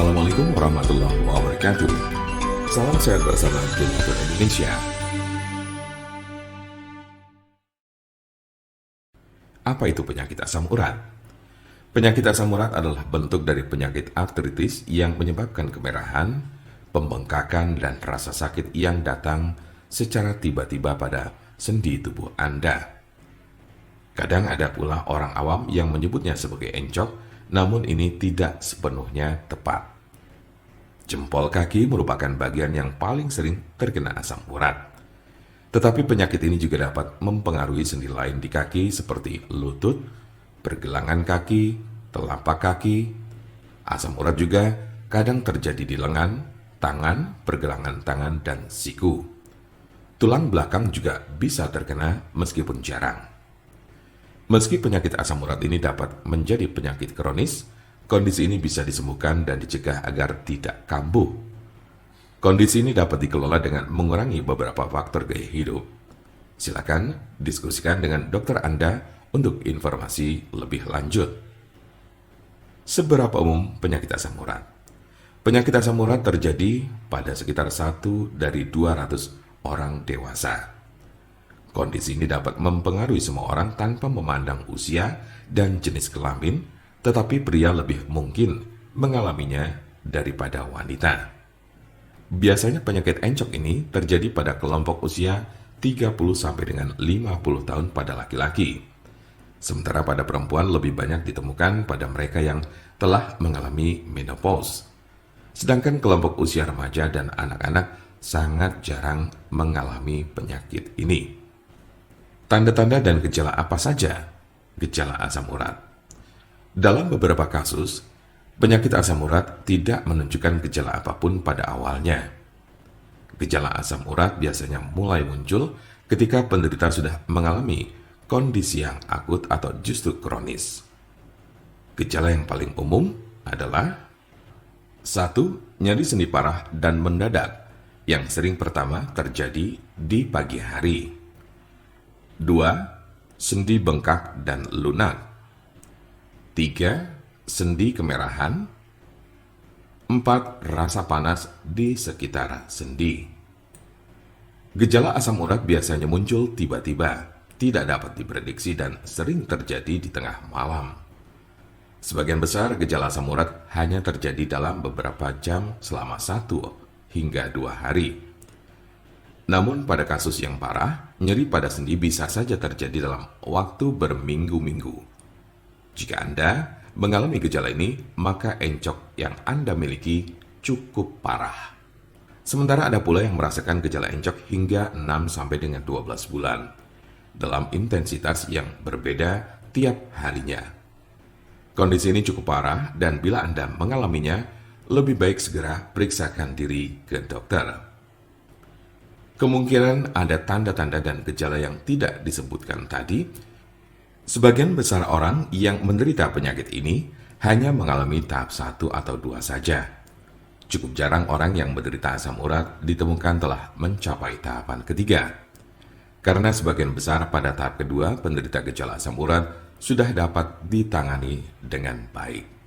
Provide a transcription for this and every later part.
Assalamualaikum warahmatullahi wabarakatuh. Salam sehat bersama Donatur Indonesia. Apa itu penyakit asam urat? Penyakit asam urat adalah bentuk dari penyakit artritis yang menyebabkan kemerahan, pembengkakan, dan rasa sakit yang datang secara tiba-tiba pada sendi tubuh Anda. Kadang ada pula orang awam yang menyebutnya sebagai encok, namun ini tidak sepenuhnya tepat. Jempol kaki merupakan bagian yang paling sering terkena asam urat. Tetapi penyakit ini juga dapat mempengaruhi sendi lain di kaki seperti lutut, pergelangan kaki, telapak kaki. Asam urat juga kadang terjadi di lengan, tangan, pergelangan tangan, dan siku. Tulang belakang juga bisa terkena meskipun jarang. Meski penyakit asam urat ini dapat menjadi penyakit kronis, kondisi ini bisa disembuhkan dan dicegah agar tidak kambuh. Kondisi ini dapat dikelola dengan mengurangi beberapa faktor gaya hidup. Silakan diskusikan dengan dokter Anda untuk informasi lebih lanjut. Seberapa umum penyakit asam urat? Penyakit asam urat terjadi pada sekitar 1 dari 200 orang dewasa. Kondisi ini dapat mempengaruhi semua orang tanpa memandang usia dan jenis kelamin, tetapi pria lebih mungkin mengalaminya daripada wanita. Biasanya penyakit encok ini terjadi pada kelompok usia 30 sampai dengan 50 tahun pada laki-laki. Sementara pada perempuan lebih banyak ditemukan pada mereka yang telah mengalami menopause. Sedangkan kelompok usia remaja dan anak-anak sangat jarang mengalami penyakit ini. Tanda-tanda dan gejala apa saja gejala asam urat? Dalam beberapa kasus, penyakit asam urat tidak menunjukkan gejala apapun pada awalnya. Gejala asam urat biasanya mulai muncul ketika penderita sudah mengalami kondisi yang akut atau justru kronis. Gejala yang paling umum adalah 1. Nyeri sendi parah dan mendadak, yang sering pertama terjadi di pagi hari. 2. Sendi bengkak dan lunak. 3. Sendi kemerahan. 4. Rasa panas di sekitar sendi. Gejala asam urat biasanya muncul tiba-tiba, tidak dapat diprediksi dan sering terjadi di tengah malam. Sebagian besar gejala asam urat hanya terjadi dalam beberapa jam selama 1 hingga 2 hari. Namun pada kasus yang parah, nyeri pada sendi bisa saja terjadi dalam waktu berminggu-minggu. Jika Anda mengalami gejala ini, maka encok yang Anda miliki cukup parah. Sementara ada pula yang merasakan gejala encok hingga 6 sampai dengan 12 bulan, dalam intensitas yang berbeda tiap harinya. Kondisi ini cukup parah dan bila Anda mengalaminya, lebih baik segera periksakan diri ke dokter. Kemungkinan ada tanda-tanda dan gejala yang tidak disebutkan tadi. Sebagian besar orang yang menderita penyakit ini hanya mengalami tahap 1 atau 2 saja. Cukup jarang orang yang menderita asam urat ditemukan telah mencapai tahapan ketiga. Karena sebagian besar pada tahap kedua penderita gejala asam urat sudah dapat ditangani dengan baik.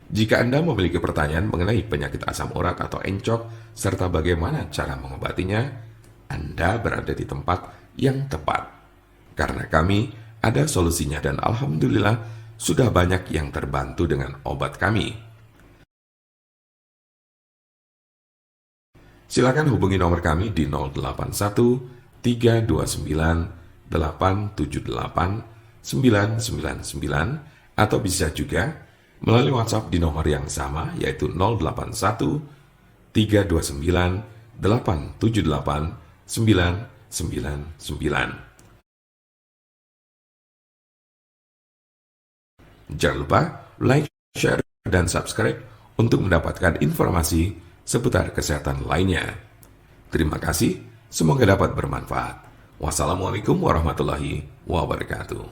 Jika Anda memiliki pertanyaan mengenai penyakit asam urat atau encok, serta bagaimana cara mengobatinya, Anda berada di tempat yang tepat. Karena kami ada solusinya dan alhamdulillah sudah banyak yang terbantu dengan obat kami. Silakan hubungi nomor kami di 081 329 878 999 atau bisa juga melalui WhatsApp di nomor yang sama, yaitu 081 329 878 999. Jangan lupa like, share, dan subscribe untuk mendapatkan informasi seputar kesehatan lainnya. Terima kasih, semoga dapat bermanfaat. Wassalamualaikum warahmatullahi wabarakatuh.